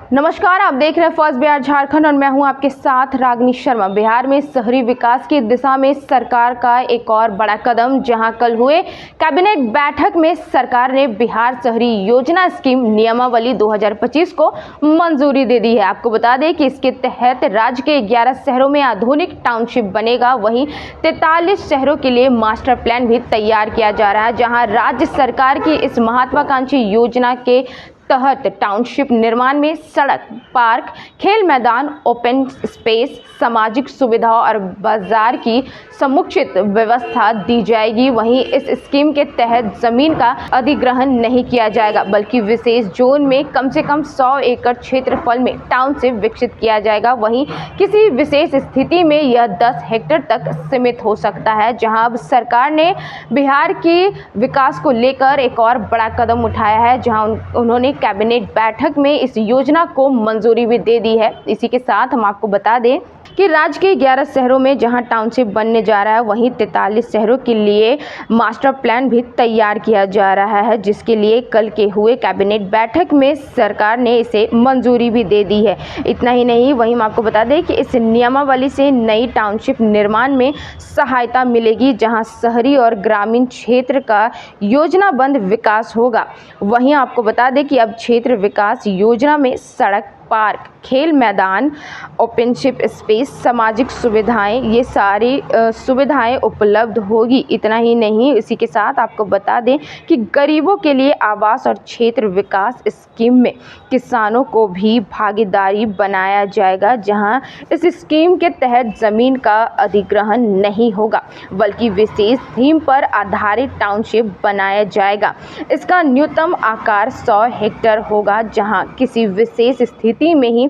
नमस्कार, आप देख रहे हैं फर्स्ट बिहार झारखंड और मैं हूं आपके साथ रागनी शर्मा। बिहार में शहरी विकास की दिशा में सरकार का एक और बड़ा कदम, जहां कल हुए कैबिनेट बैठक में सरकार ने बिहार शहरी योजना स्कीम नियमावली 2025 को मंजूरी दे दी है। आपको बता दें कि इसके तहत राज्य के 11 शहरों में आधुनिक टाउनशिप बनेगा। वहीं 43 शहरों के लिए मास्टर प्लान भी तैयार किया जा रहा है, जहां राज्य सरकार की इस महत्वाकांक्षी योजना के तहत टाउनशिप निर्माण में सड़क, पार्क, खेल मैदान, ओपन स्पेस, सामाजिक सुविधाओं और बाजार की समुचित व्यवस्था दी जाएगी। वहीं इस स्कीम के तहत जमीन का अधिग्रहण नहीं किया जाएगा, बल्कि विशेष जोन में कम से कम 100 एकड़ क्षेत्रफल में टाउनशिप विकसित किया जाएगा। वहीं किसी विशेष स्थिति में यह 10 हेक्टेयर तक सीमित हो सकता है। जहां अब सरकार ने बिहार के विकास को लेकर एक और बड़ा कदम उठाया है, जहां उन्होंने कैबिनेट बैठक में इस योजना को मंजूरी भी दे दी है। इसी के साथ हम आपको बता दें कि राज्य के 11 शहरों में जहां टाउनशिप बनने जा रहा है, वहीं 43 शहरों के लिए मास्टर प्लान भी तैयार किया जा रहा है, जिसके लिए कल के हुए कैबिनेट बैठक में सरकार ने इसे मंजूरी भी दे दी है। इतना ही नहीं, वहीं हम आपको बता दें कि इस नियमावली से नई टाउनशिप निर्माण में सहायता मिलेगी, जहां शहरी और ग्रामीण क्षेत्र का योजनाबद्ध विकास होगा। वहीं आपको बता दें कि अब क्षेत्र विकास योजना में सड़क, पार्क, खेल मैदान, ओपनशिप स्पेस, सामाजिक सुविधाएं, ये सारी सुविधाएं उपलब्ध होगी। इतना ही नहीं, इसी के साथ आपको बता दें कि गरीबों के लिए आवास और क्षेत्र विकास स्कीम में किसानों को भी भागीदारी बनाया जाएगा, जहां इस स्कीम के तहत जमीन का अधिग्रहण नहीं होगा, बल्कि विशेष थीम पर आधारित टाउनशिप बनाया जाएगा। इसका न्यूनतम आकार 100 हेक्टेयर होगा, जहां किसी विशेष स्थिति में ही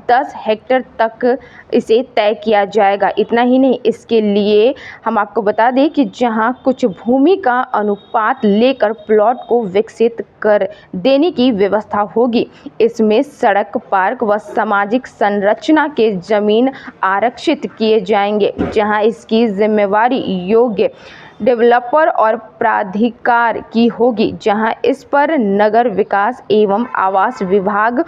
10 हेक्टेयर तक इसे तय किया जाएगा। इतना ही नहीं, इसके लिए हम आपको बता दें कि जहां कुछ भूमि का अनुपात लेकर प्लॉट को विकसित कर देने की व्यवस्था होगी। इसमें सड़क, पार्क व सामाजिक संरचना के जमीन आरक्षित किए जाएंगे, जहां इसकी जिम्मेवारी योग्य डेवलपर और प्राधिकार की होगी, जहां इस पर नगर विकास एवं आवास विभाग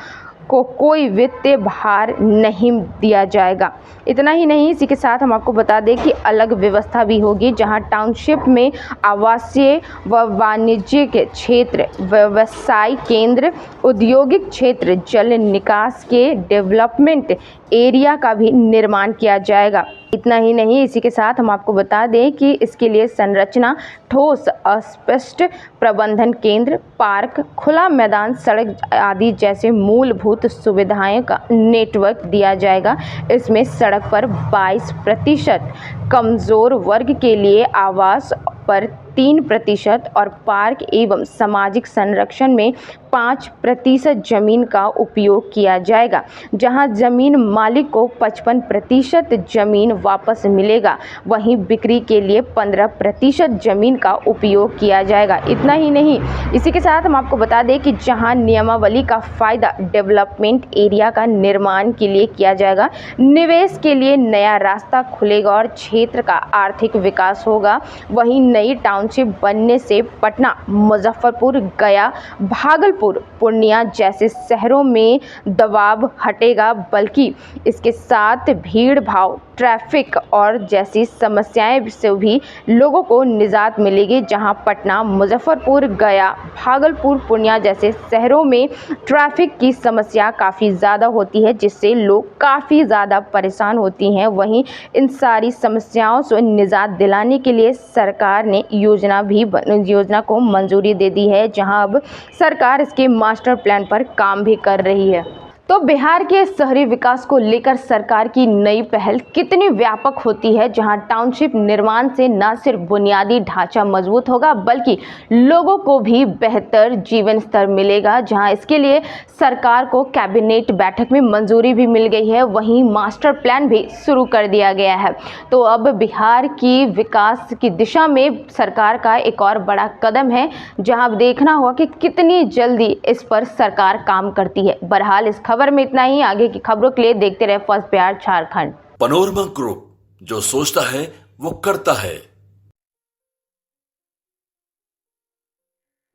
को कोई वित्तीय भार नहीं दिया जाएगा। इतना ही नहीं, इसी के साथ हम आपको बता दें कि अलग व्यवस्था भी होगी, जहां टाउनशिप में आवासीय व वाणिज्यिक क्षेत्र, व्यवसाय केंद्र, औद्योगिक क्षेत्र, जल निकास के डेवलपमेंट एरिया का भी निर्माण किया जाएगा। इतना ही नहीं, इसी के साथ हम आपको बता दें कि इसके लिए संरचना, ठोस अस्पष्ट प्रबंधन केंद्र, पार्क, खुला मैदान, सड़क आदि जैसे मूलभूत सुविधाएं का नेटवर्क दिया जाएगा। इसमें सड़क पर 22%, कमजोर वर्ग के लिए आवास पर 3% और पार्क एवं सामाजिक संरक्षण में 5% जमीन का उपयोग किया जाएगा, जहां जमीन मालिक को 55% जमीन वापस मिलेगा। वहीं बिक्री के लिए 15% जमीन का उपयोग किया जाएगा। इतना ही नहीं, इसी के साथ हम आपको बता दें कि जहां नियमावली का फायदा डेवलपमेंट एरिया का निर्माण के लिए किया जाएगा, निवेश के लिए नया रास्ता खुलेगा और क्षेत्र का आर्थिक विकास होगा। वहीं नई टाउनशिप बनने से पटना, मुजफ्फरपुर, गया, भागलपुर, पूर्णिया जैसे शहरों में दबाव हटेगा, बल्कि इसके साथ भीड़ भाड़, ट्रैफिक और जैसी समस्याएं से भी लोगों को निजात मिलेगी। जहां पटना, मुजफ्फरपुर, गया, भागलपुर, पूर्णिया जैसे शहरों में ट्रैफिक की समस्या काफ़ी ज़्यादा होती है, जिससे लोग काफ़ी ज़्यादा परेशान होती हैं। वहीं इन सारी समस्याओं से निजात दिलाने के लिए सरकार ने योजना को मंजूरी दे दी है, जहां अब सरकार इसके मास्टर प्लान पर काम भी कर रही है। तो बिहार के शहरी विकास को लेकर सरकार की नई पहल कितनी व्यापक होती है, जहां टाउनशिप निर्माण से न सिर्फ बुनियादी ढांचा मजबूत होगा, बल्कि लोगों को भी बेहतर जीवन स्तर मिलेगा। जहां इसके लिए सरकार को कैबिनेट बैठक में मंजूरी भी मिल गई है, वहीं मास्टर प्लान भी शुरू कर दिया गया है। तो अब बिहार की विकास की दिशा में सरकार का एक और बड़ा कदम है, जहां अब देखना होगा कि कितनी जल्दी इस पर सरकार काम करती है। बहरहाल इस खबर में इतना ही। आगे की खबरों के लिए देखते रहे first Bihar Jharkhand. Panorama group, जो सोचता है वो करता है।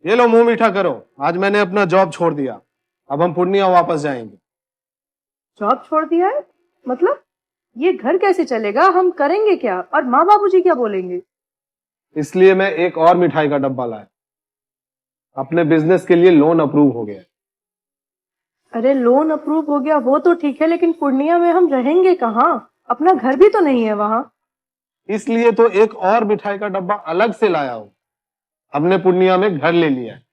ये लो, मुंह मीठा करो। आज मैंने अपना जॉब छोड़ दिया, अब हम पूर्णिया वापस जाएंगे। जॉब छोड़ दिया है? मतलब ये घर कैसे चलेगा? हम करेंगे क्या? और माँ बाबूजी क्या बोलेंगे? इसलिए मैं एक और मिठाई का डब्बा लाया। अपने बिजनेस के लिए लोन अप्रूव हो गया है। अरे लोन अप्रूव हो गया वो तो ठीक है, लेकिन पूर्णिया में हम रहेंगे कहाँ? अपना घर भी तो नहीं है वहाँ। इसलिए तो एक और मिठाई का डब्बा अलग से लाया हूं। हमने पूर्णिया में घर ले लिया है,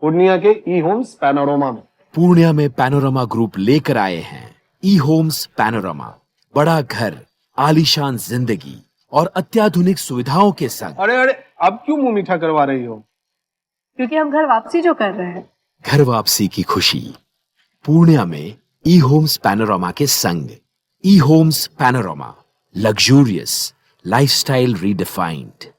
पूर्णिया के ई होम्स पैनोरमा में। पूर्णिया में पैनोरमा ग्रुप लेकर आए हैं ई होम्स पैनोरमा, बड़ा घर, आलीशान जिंदगी और अत्याधुनिक सुविधाओं के संग। अरे अरे, अब क्यों मुंह मीठा करवा रही हो? क्योंकि हम घर वापसी जो कर रहे हैं। घर वापसी की खुशी पूर्णिया में ई होम्स पैनोरमा के संग। E homes panorama, luxurious lifestyle redefined.